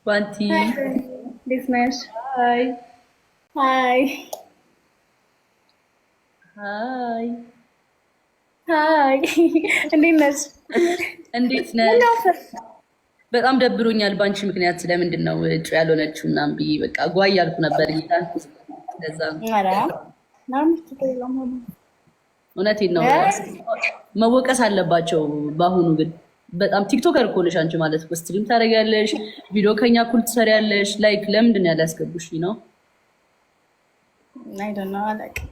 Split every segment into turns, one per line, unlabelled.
ባንቲ
እንዴት ነሽ?
ሃይ
ሃይ
ሃይ
ሃይ እንዴት ነሽ?
እንዴት ነሽ?
ምነው
በጣም ደብሮኛል ባንቺ ምክንያት። ስለምንድን ነው እጩ ያልሆነችው ምናምን ብዬ በቃ ጓ እያልኩ ነበር ጌታን። ለዛ ነው።
ኧረ ምናምን ችግር የለውም።
እውነቴን ነው። መወቀስ አለባቸው። በአሁኑ ግን በጣም ቲክቶከር እኮ ነሽ አንቺ ማለት እኮ ስትሪም ታደርጊያለሽ፣ ቪዲዮ ከኛ እኩል ትሰሪያለሽ። ላይክ ለምንድን ነው ያላስገቡሽ ነው?
አይ ዶንት ኖ አላውቅም።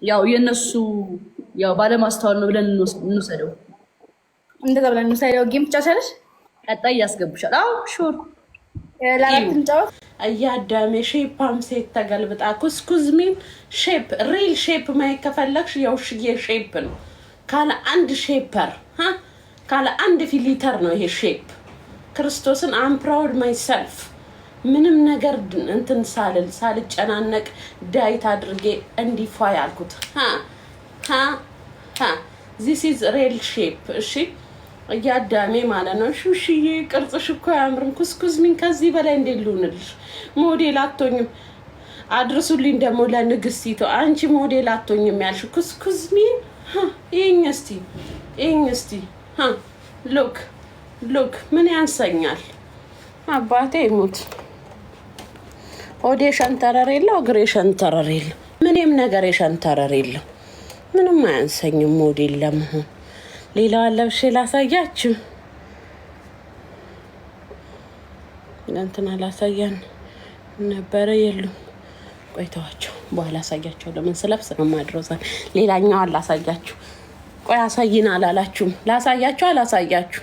ያው የእነሱ ያው ባለማስተዋል ነው ብለን እንውሰደው።
እንደዛ ብለን እንውሰደው። ጌም ትጫወቻለሽ?
ቀጣይ ያስገቡሻል። አዎ ሹር
ለአራት እንጫወት።
እያዳሜ ሼፓም ሴት ተገልብጣ ኩስኩዝሚን ሼፕ ሪል ሼፕ ማየት ከፈለግሽ የውሽዬ ሼፕ ነው። ካለ አንድ ሼፐር ካለ አንድ ፊሊተር ነው ይሄ ሼፕ። ክርስቶስን አም ፕራውድ ማይሰልፍ ምንም ነገር እንትን ሳልጨናነቅ ዳይት አድርጌ እንዲፋ ያልኩት ዚስ ኢዝ ሪል ሼፕ። እሺ እያዳሜ ማለት ነው። ሹሽዬ ቅርጽሽ እኮ አያምርም። ኩስኩዝሚን ከዚህ በላይ እንዴት ልሁንልሽ? ሞዴል አትሆኝም። አድርሱልኝ ደግሞ ለንግስቲቱ። አንቺ ሞዴል አትሆኝም ያልሽ ኩስኩዝሚን። ይሄኝ እስቲ ሉክ ሉክ ምን ያንሰኛል? አባቴ ይሙት። ሆዴ ሸንተረር የለው፣ እግሬ ሸንተረር የለው፣ ምንም ነገር የሸንተረር የለው። ምንም አያንሰኝም ሞዴል ለመሆን። ሌላዋን ለብሼ ላሳያችሁ። እንትና ላሳያን ነበረ የሉም። ቆይተዋቸው በኋላ አሳያቸው። ለምን ስለብስ ነው ማድረዛል። ሌላኛዋን ላሳያችሁ። ቆይ አሳይና አላላችሁም? ላሳያችሁ አላሳያችሁ?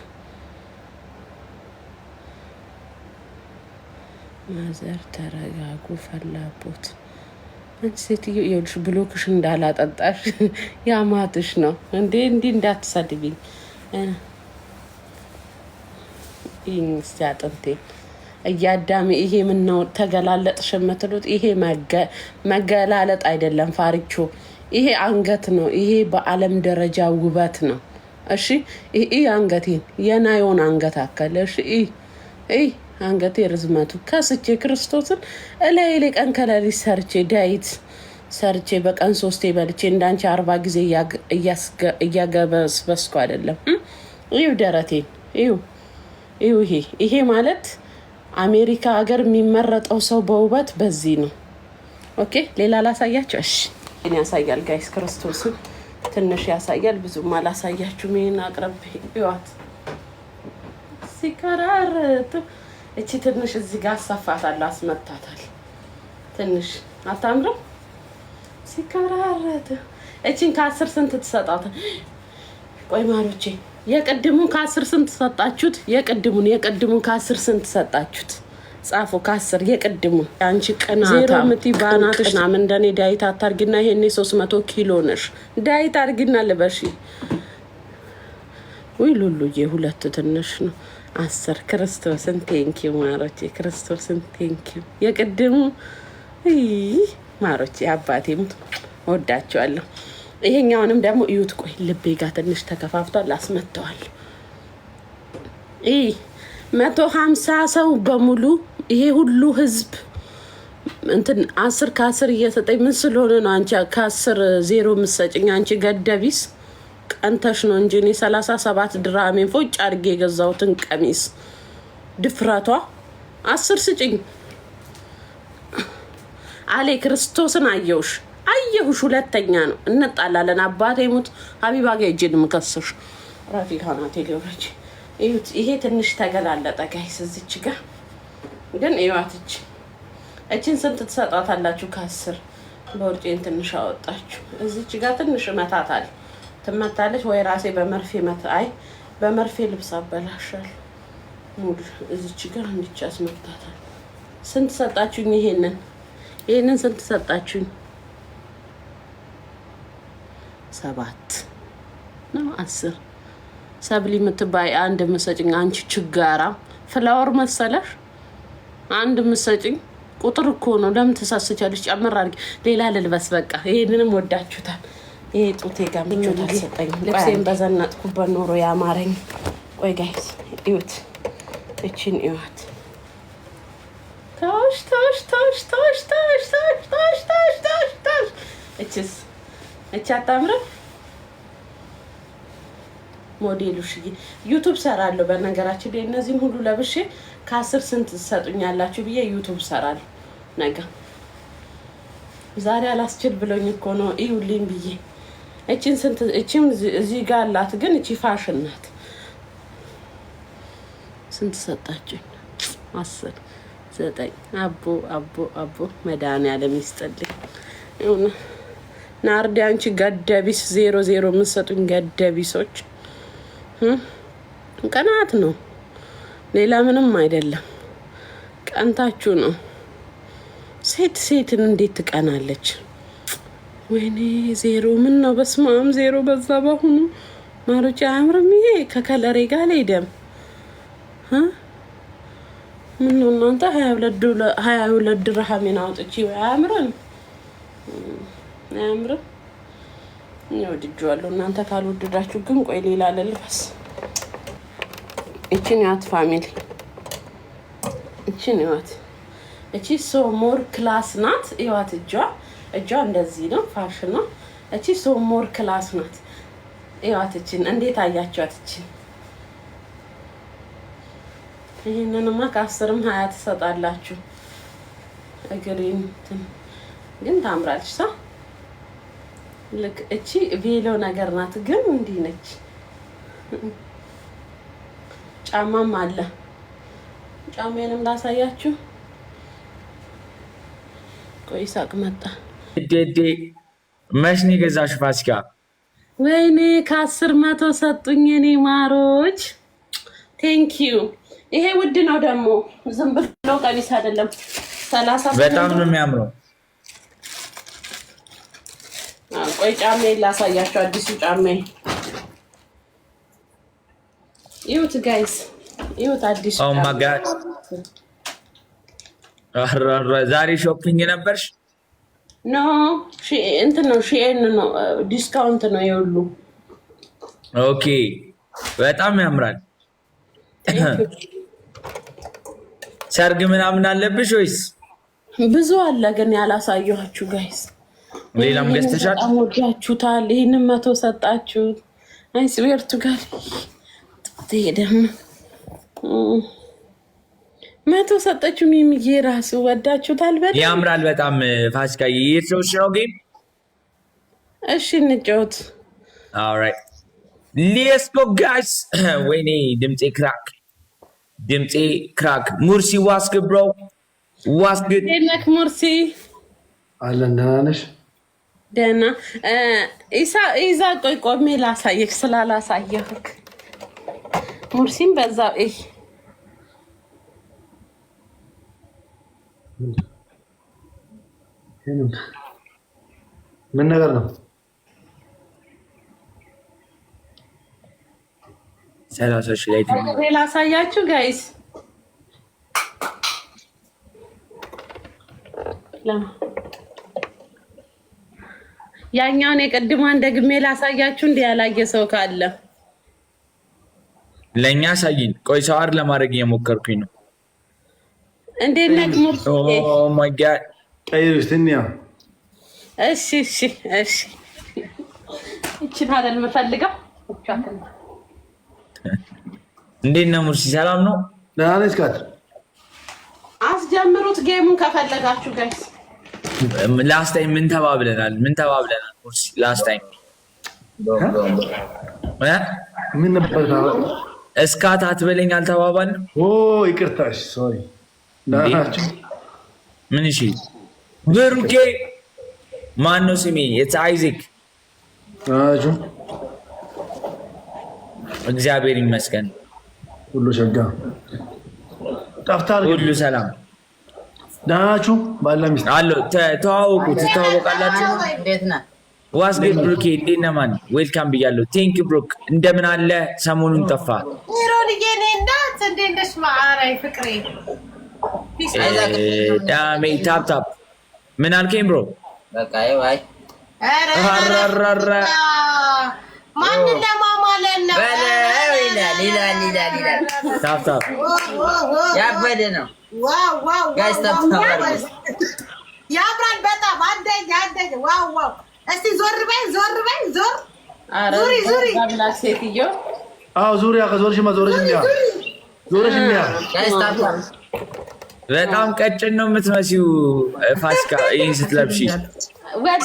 ማዘር ተረጋጉ። ፈላቦት አንቺ ሴትዮ ይኸውልሽ፣ ብሎክሽ እንዳላጠጣሽ ያማትሽ ነው እንዴ? እንዲህ እንዳትሰድቢኝ። ይህን እስቲ አጥንቴ እያዳሜ ይሄ ምነው ተገላለጥሽ የምትሉት? ይሄ መገላለጥ አይደለም ፋሪቾ፣ ይሄ አንገት ነው። ይሄ በዓለም ደረጃ ውበት ነው። እሺ ይሄ አንገቴን የናዮን አንገት አከለ። እሺ ይሄ አንገቴ ርዝመቱ ከስቼ ክርስቶስን እላይ ቀን ከለሊት ሰርቼ ዳይት ሰርቼ በቀን 3 በልቼ እንዳንቺ 40 ጊዜ እያገበስበስኩ አይደለም። ይሄ ደረቴን ይሄ ማለት አሜሪካ ሀገር የሚመረጠው ሰው በውበት በዚህ ነው። ኦኬ ሌላ ላሳያችሁ። እሺ እኔ ያሳያል ጋይስ፣ ክርስቶስን ትንሽ ያሳያል፣ ብዙም አላሳያችሁም። ይሄን አቅርብ ይዋት ሲከራርቱ። እቺ ትንሽ እዚህ ጋር አሳፋታል፣ አስመታታል። ትንሽ አታምርም? ሲከራርቱ። እቺን ከ10 ስንት ትሰጣታ? ቆይ ማሮቼ የቅድሙን ከ10 ስንት ሰጣችሁት? የቅድሙን ከ10 ስንት ሰጣችሁት? ጻፉ። ከ10 የቅድሙን። አንቺ ቅናታ ዜሮ ምቲ ባናትሽ ና እንደኔ ዳይት አታርጊና፣ ይሄኔ 300 ኪሎ ነሽ። ዳይት አርጊና ልበሺ። ወይ ሉሉዬ ሁለት ትንሽ ነው። 10 ክርስቶስን ቴንኪው ማሮቼ፣ ክርስቶስን ቴንኪው። የቅድሙ ማሮቼ አባቴ ሙት ወዳቸዋለሁ። ይሄኛውንም ደግሞ እዩት። ቆይ ልቤ ጋር ትንሽ ተከፋፍቷል፣ አስመተዋል። 150 ሰው በሙሉ ይሄ ሁሉ ህዝብ እንትን 10 ከ10 እየሰጠኝ ምን ስለሆነ ነው አንቺ ከ10 0 የምትሰጭኝ? አንቺ ገደቢስ ቀንተሽ ነው እንጂ እኔ 37 ድራሜን ፎጭ አድርጌ የገዛሁትን ቀሚስ ድፍረቷ 10 ስጭኝ አሌ። ክርስቶስን አየሁሽ ሁለተኛ ነው። እንጣላለን። አባቴ ሙት ሀቢባ ጋር እጄን የምከስሽ ራፊካ ናት ሊወረች። እዩት። ይሄ ትንሽ ተገላለጠ ጋይስ። እዚች ጋር ግን እዩዋትች። እችን ስንት ትሰጣታላችሁ? ከ10 በውርጬን ትንሽ አወጣችሁ። እዚች ጋር ትንሽ እመታታል። ትመታለች ወይ ራሴ በመርፌ አይ በመርፌ ልብስ አበላሻል። ሙድ እዚች ጋር እንዲቻ አስመታታል። ስንት ሰጣችሁኝ? ይሄንን ስንት ሰጣችሁኝ? 7 ነው 10 ሰብሊ የምትባይ አንድ መሰጭኝ። አንቺ ችጋራ ፍላወር መሰለሽ አንድ መሰጭኝ። ቁጥር እኮ ነው። ለምን ተሳስቻለሽ? ጨምር አድርጊ። ሌላ ልልበስ በቃ። ይሄንንም ወዳችሁታል። ይሄ ጡቴ ጋር ምቾት አልሰጠኝም። ልብሴን በዘነጥኩበት ኖሮ ያማረኝ። ቆይ ጋይስ እዩት፣ እቺን እዩት። እቺ አታምርም? ሞዴሉሽ ዩቱብ ሰራለሁ። በነገራችን ላይ እነዚህን ሁሉ ለብሼ ከ10 ስንት ትሰጡኛላችሁ ብዬ ዩቱብ ሰራለሁ ነገ። ዛሬ አላስችል ብሎኝ እኮ ነው እዩልኝ ብዬ። እቺን ስንት እቺም እዚህ ጋር አላት፣ ግን እቺ ፋሽን ናት። ስንት ሰጣችሁኝ? 10 9 አቦ መድኃኒዓለም ይስጥልኝ። ናርዲ አንቺ ገደቢስ 0 የምትሰጡኝ ገደቢሶች፣ ቀናት ነው፣ ሌላ ምንም አይደለም። ቀንታችሁ ነው። ሴትን እንዴት ትቀናለች? ወይኔ 0 ምን ነው? በስመ አብ 0 በዛ። በአሁኑ ማሮጫ አያምርም? ይሄ ከከለሬ ጋር አልሄደም። ምን ነው እናንተ 22 ድርሃሜን አውጥቼ አያምርም? አያምርም? ወድጄዋለሁ። እናንተ ካልወደዳችሁ ግን ቆይ ሌላ ልልበስ። እቺን ያት ፋሚሊ፣ እቺን ያት። እቺ ሶ ሞር ክላስ ናት። ይዋት እጇ እንደዚህ ነው፣ ፋሽን ነው። እቺ ሶ ሞር ክላስ ናት። ይዋት እቺን እንዴት አያችኋት? እቺን ይሄንንማ ከ10ም 20 ትሰጣላችሁ። እግሬን ግን ታምራለች ሳ ልክ እቺ ቬሎ ነገር ናት፣ ግን እንዲህ ነች። ጫማም አለ። ጫማዬንም ላሳያችሁ። ቆይ ሳቅ መጣ።
ዴዴ መች ነው የገዛሽው ፋሲካ?
ወይኔ ከ10 100 ሰጡኝ የኔ ማሮች። ቴንክ ዩ። ይሄ ውድ ነው ደግሞ፣ ዝም ብሎ ቀሚስ አይደለም። 30
በጣም ነው የሚያምረው።
ቆይ ጫማዬን ላሳያችሁ፣ አዲሱ ጫማዬ። ይሁት ጋይስ፣ ይሁት አዲሱ
ኦ ማይ ጋድ። ዛሬ ሾፒንግ ነበርሽ?
ኖ እንትን ነው፣ ሺኤን ነው፣ ዲስካውንት ነው የሁሉ።
ኦኬ በጣም ያምራል። ሰርግ ምናምን አለብሽ ወይስ?
ብዙ አለ ግን ያላሳየኋችሁ ጋይስ።
ሌላም ገዝተሻል?
በጣም ወዳችሁታል። ይህንን 100 ሰጣችሁት። አይ ስዌርቱ ጋር ደግሞ 100 ሰጠችሁ። ሚሚዬ ራሱ ወዳችሁታል። በጣም
ያምራል በጣም። ፋሲካ እየተሰውሽ ነው ጌም?
እሺ እንጫወት።
ኦልራይት ሌትስ ጎ ጋይስ። ወይኔ ድምጼ ክራክ። ሙርሲ ዋስክ ብሮ ዋስክ
ደነክ ሙርሲ
አለን። ደህና ነሽ?
ደህና ኢዛ ቆይ ቆሜ ላሳየክ ስላላሳየክ ሙርሲም በዛ
ምን ነገር ነው?
ሰላሳሽ ላይ
ላሳያችሁ ጋይስ። ያኛውን የቅድሟን ደግሜ ላሳያችሁ። እንዲህ ያላየ ሰው ካለ
ለእኛ ሳይን። ቆይ ሰዋር ለማድረግ እየሞከርኩኝ ነው።
እንዴት ነህ ሙርሲ?
ኦ ማይ ጋድ።
ቀይሩስትኒያ።
እሺ እቺን አይደል የምፈልገው።
እንዴት ነው ሙርሲ? ሰላም ነው?
ደህና ነሽ? ካት
አስጀምሩት ጌሙን ከፈለጋችሁ ጋይስ።
ላስት ታይም ምን ተባብለናል ሙርሲ? ላስት ታይም
ምን ነበር?
እስካት አትበለኝ አልተባባልንም?
ኦ ይቅርታሽ፣ ሶሪ። ናችሁ
ምን? እሺ ብሩኬ ማን ነው ስሜ? ኢትስ አይዚክ።
ናችሁ?
እግዚአብሔር ይመስገን
ሁሉ ሸጋ። ጠፍታል።
ሁሉ ሰላም።
ደህና ናችሁ? ባላ ሚስት
አሎ ተዋወቁ። ትተዋወቃላችሁ?
እንዴት ነህ?
ዋስ ግን ብሩኬ እንዴት ነህ? ማን ዌልካም ብያለሁ። ቴንክ ብሩክ። እንደምን አለ? ሰሞኑን ጠፋ።
ሮልዬ ነህ? እንዴት ነሽ? ማዕራይ ፍቅሬ
ዳሜ ታፕ ምን አልከኝ ብሮ?
በቃ ይዋይ ማንን ለማማለን ነው?
ይላል
ታፕ
ያበደ ነው።
ዋው
ጋይስ ታፕ
ያምራል በጣም አንደኛ። ዋው እስቲ ዞር በይ ዙሪ
አምላክ ሴትዮ
አዎ ዙሪያ ከዞርሽማ ዞርሽኛ
ጋይስ ታፕ
በጣም ቀጭን ነው የምትመሲው ፋሲካ ይሄን ስትለብሺ።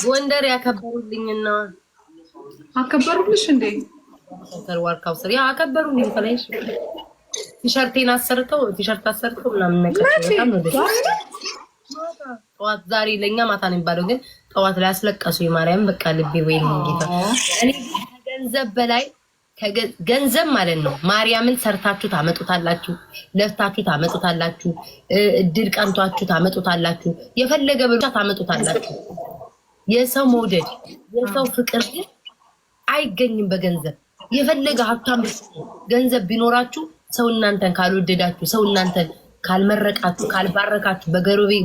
ጎንደር ያከበሩልኝና
አከበሩልሽ እንዴ?
ዋርካው ስር ያ አከበሩልኝ ፈለሽ ቲሸርቴን አሰርተው ምናምን ነገር በጣም ነው ደስ ጠዋት ዛሬ ለኛ ማታ ነው የሚባለው፣ ግን ጠዋት ላይ አስለቀሱ የማርያም በቃ ልቤ ወይኔ ጌታ። እኔ ከገንዘብ በላይ ገንዘብ ማለት ነው ማርያምን ሰርታችሁ ታመጡታላችሁ፣ ለፍታችሁ ታመጡታላችሁ፣ እድል ቀንቷችሁ ታመጡታላችሁ፣ የፈለገ ብቻ ታመጡታላችሁ። የሰው መውደድ የሰው ፍቅር ግን አይገኝም በገንዘብ። የፈለገ ሀብታም ገንዘብ ቢኖራችሁ ሰው እናንተን ካልወደዳችሁ፣ ሰው እናንተን ካልመረቃችሁ፣ ካልባረካችሁ፣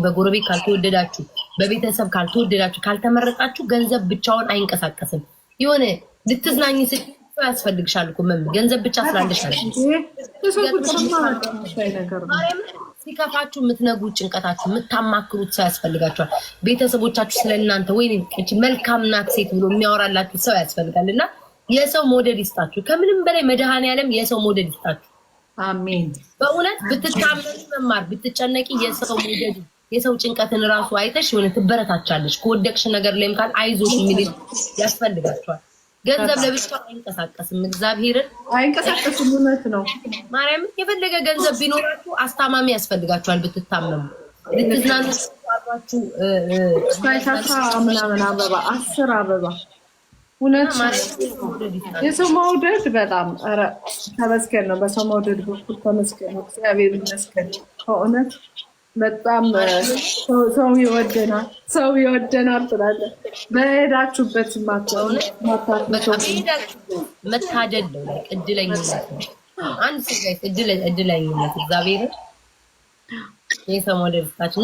በጎረቤት ካልተወደዳችሁ፣ በቤተሰብ ካልተወደዳችሁ፣ ካልተመረቃችሁ ገንዘብ ብቻውን አይንቀሳቀስም። የሆነ ልትዝናኝ ያስፈልግሻል እኮ ገንዘብ ብቻ ስላለሽ አይደል? ሲከፋችሁ የምትነግሩት ጭንቀታችሁ የምታማክሩት ሰው ያስፈልጋችኋል። ቤተሰቦቻችሁ ስለእናንተ ወይ መልካም ናት ሴት ብሎ የሚያወራላችሁ ሰው ያስፈልጋል። እና የሰው መውደድ ይስጣችሁ። ከምንም በላይ መድኃኔዓለም የሰው መውደድ ይስጣችሁ።
አሜን።
በእውነት ብትታመኑ መማር ብትጨነቂ የሰው መውደድ የሰው ጭንቀትን ራሱ አይተሽ የሆነ ትበረታቻለሽ። ከወደቅሽ ነገር ላይም ካል አይዞሽ የሚል ያስፈልጋችኋል። ገንዘብ ለብቻው አይንቀሳቀስም። እግዚአብሔርን
አይንቀሳቀስም። እውነት ነው
ማርያም። የፈለገ ገንዘብ ቢኖራችሁ አስታማሚ ያስፈልጋችኋል። ብትታመሙ ልትዝናኑ አባችሁ
ሳይሳሳ ምናምን አበባ 10 አበባ እውነት የሰው መውደድ በጣም ኧረ ተመስገን ነው። በሰው መውደድ በኩል ተመስገን ነው። እግዚአብሔር ይመስገን። በእውነት በጣም ሰው ይወደናል ትላለህ። በሄዳችሁበት
መታደል ነው። እድለኝነት ነው። አንድ ስጋይ እድለኝነት እግዚአብሔር የሰው መውደድ ታች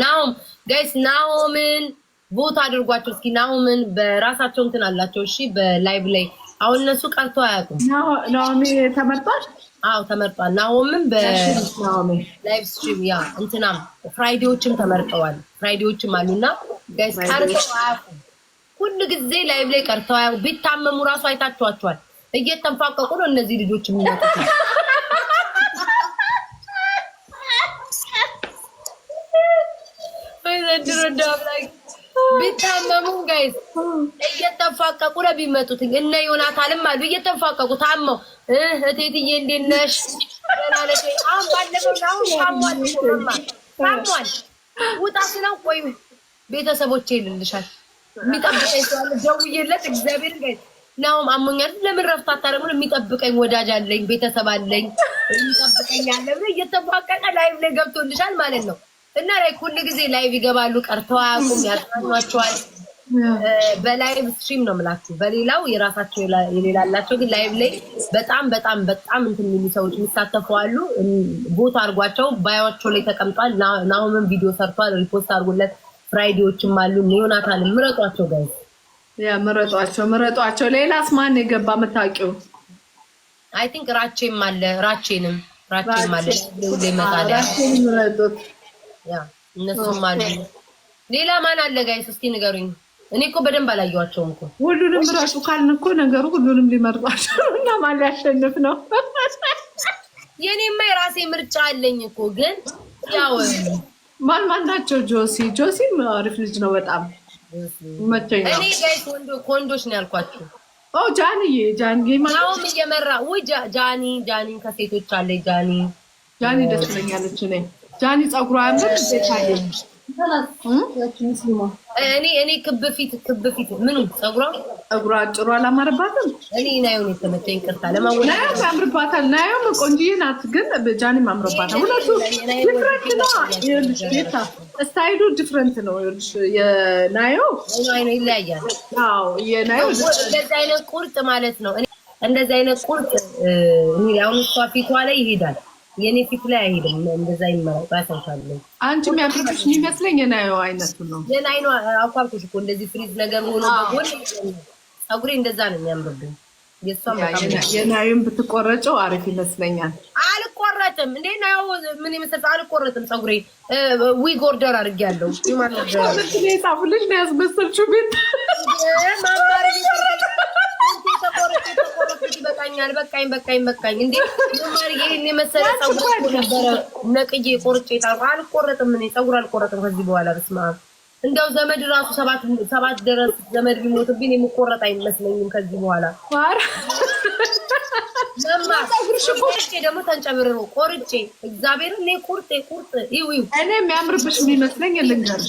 ናሆምን ቦታ አድርጓቸው እስኪ። ናሆምን በራሳቸው እንትን አላቸው። እሺ በላይቭ ላይ አሁን እነሱ ቀርቶ አያውቁም።
ናሆሚ ተመርጧል።
አዎ ተመርጧል። ናሆምን በላይቭ ስትሪም ያ እንትናም ፍራይዴዎችም ተመርጠዋል። ፍራይዴዎችም አሉና ጋይስ ቀርተው አያውቁም። ሁሉ ጊዜ ላይቭ ላይ ቀርተው አያውቁም። ቢታመሙ ራሱ አይታችኋቸዋል። እየተንፋቀቁ ነው እነዚህ ልጆች የሚመጡት። ቢታመሙ ጋይስ እየተንፋቀቁ ነው ቢመጡት። እነ ዮናታንም አሉ እየተንፋቀቁ ታመው እቴትዬ እንዴት ነሽ? አሁን ባለፈው ታሟል ውጣ ስለው ቆይ ቤተሰቦቼ ይልልሻል የሚጠብቀኝ ሰው አለ ደውዬለት እግዚአብሔር ጋይስ ናውም አሞኛል ለምን ረፍት አታረጉም? የሚጠብቀኝ ወዳጅ አለኝ ቤተሰብ አለኝ የሚጠብቀኝ አለ ብለ እየተንፋቀቀ ላይቭ ላይ ገብቶልሻል ማለት ነው። እና ላይ ሁሉ ጊዜ ላይቭ ይገባሉ። ቀርተው አያውቁም። ያጽናኗቸዋል። በላይቭ ስትሪም ነው የምላችሁ። በሌላው የራሳቸው የሌላላቸው ግን ላይቭ ላይ በጣም እንትን የሚሉ ሰዎች የሚሳተፉ አሉ። ቦታ አድርጓቸው ባዮቸው ላይ ተቀምጧል። ናሆምን ቪዲዮ ሰርቷል። ሪፖስት አድርጎለት ፍራይዴዎችም አሉ። ዮናታን ምረጧቸው ጋይስ
ያ ምረጧቸው። ሌላስ ማን የገባ የምታውቂው?
አይ ቲንክ ራቼም አለ። ራቼም አለ። ሁሌ ይመጣል።
ምረጡት።
ያ እነሱም አሉ። ሌላ ማን አለ ጋይስ እስቲ ንገሩኝ። እኔ እኮ በደንብ አላየኋቸውም እኮ።
ሁሉንም ምረጡ ካልን እኮ ነገሩ ሁሉንም ሊመርጧቸው እና ማን ሊያሸንፍ ነው?
የኔማ የራሴ ምርጫ አለኝ እኮ ግን ያው
ማን ናቸው? ጆሲም አሪፍ ልጅ ነው በጣም ይመቸኛል።
እኔ ጋይስ ወንዶች ነው ያልኳችሁ።
ጃንዬ
ማለትም እየመራ ወይ ጃኒ ከሴቶች አለ።
ጃኒ ደስ ትለኛለች። ጃኒ ፀጉሯ ያምር ደታየኝ
እኔ ክብ ፊት ምኑ ፀጉሯ
አጭሩ አላማረባትም።
እኔ ናየው ነው ተመቸኝ። ቅርታ ለማወቅ
ናየው ያምርባታል። ናየው ቆንጆዬ ናት፣ ግን ጃኒም አምሮባታል። ሁለቱ ዲፍረንት ነው። ይኸውልሽ ጌታ ስታይሉ ዲፍረንት ነው። ይኸውልሽ የናየው
ይለያያል።
አዎ የናየው
እንደዚህ አይነት ቁርጥ ማለት ነው። እኔ እንደዚህ አይነት ቁርጥ እኔ አሁን እሷ ፊቷ ላይ ይሄዳል፣ የኔ ፊት ላይ አይሄድም። እንደዛ ይመረጥ ባሰንታለሁ።
አንቺም ያምርብሽ የሚመስለኝ የናየው አይነቱ ነው።
የናይኑ አቋርኩሽ እኮ እንደዚህ ፍሪዝ ነገር ሆኖ በጎን ፀጉሬ እንደዛ ነው የሚያምርብኝ። የሷም በጣም
የናዩን ብትቆረጨው አሪፍ ይመስለኛል።
አልቆረጥም እንዴ ናዩ ምን ይመስል አልቆረጥም። ፀጉሬ ዊግ ኦርደር አድርጌያለሁ። ይማርደር
ጻፉልሽ ነው ያስመሰልሽው ቤት
ማማሪ በቃኛል በቃኝ እንዴ ማማሪ ይሄን የመሰለ ፀጉር ነበረ ነቅዬ ቆርጬ አልቆረጥም። እኔ ፀጉር አልቆረጥም ከዚህ በኋላ በስመ አብ እንደው ዘመድ ራሱ ሰባት ድረስ ዘመድ ቢሞትብኝ የምቆረጥ አይመስለኝም ከዚህ በኋላ ለማ ቁርጭ ደግሞ ተንጨብርሮ ቆርጬ እግዚአብሔር እኔ ቁርጥ ይው
እኔ የሚያምርብሽ የሚመስለኝ ልንገርሽ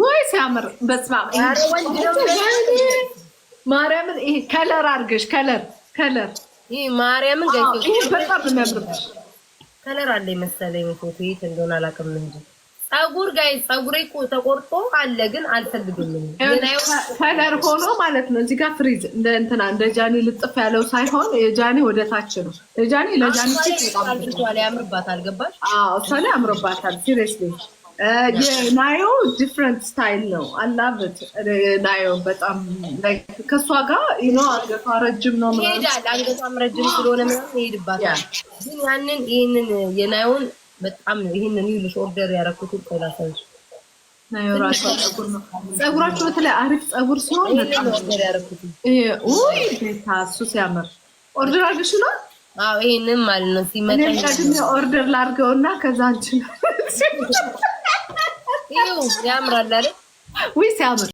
ወይ ሲያምር በስመ አብ ማርያምን ይሄ ከለር አድርገሽ ከለር
ይሄ ማርያምን ገይቶ
ይሄ በጣም የሚያምርብሽ
ከለር አለ መሰለኝ ፎቶ የት እንደሆነ አላውቅም እንጂ ፀጉር ጋይስ ፀጉሬ ተቆርጦ አለ ግን አልፈልግም።
ከለር ሆኖ ማለት ነው። እዚህ ጋር ፍሪዝ እንደ እንትና እንደ ጃኒ ልጥፍ ያለው ሳይሆን የጃኒ ወደ ታች ነው። ለጃኒ
በጣም ያምርባታል። ገባሽ?
አዎ እሷ ላይ ያምርባታል። ሲሪየስሊ የናዮ ዲፍረንት ስታይል ነው። አላብት ናዮ በጣም ላይክ ከሷ ጋር ይኖ አንገቷ ረጅም ነው ማለት
ይሄዳል። አንገቷም ረጅም ስለሆነ ምንም ይሄድባታል። ግን ይሄንን የናዮን በጣም ነው ይሄንን ይልሽ ኦርደር ያደረኩት ቆላሰሽ
ናዮ ራሷ ፀጉራችሁ በተለይ አሪፍ ፀጉር ሲሆን በጣም
ኦርደር ያደረኩት
ኡይ ቤታሱ ሲያምር ኦርደር አድርገሽ ነው?
አዎ ይሄንን ማለት ነው ሲመጣ
እኔ ኦርደር ላድርገውና ከዛ አንቺ
ይሄው ያምራል አይደል?
ወይ ሲያምር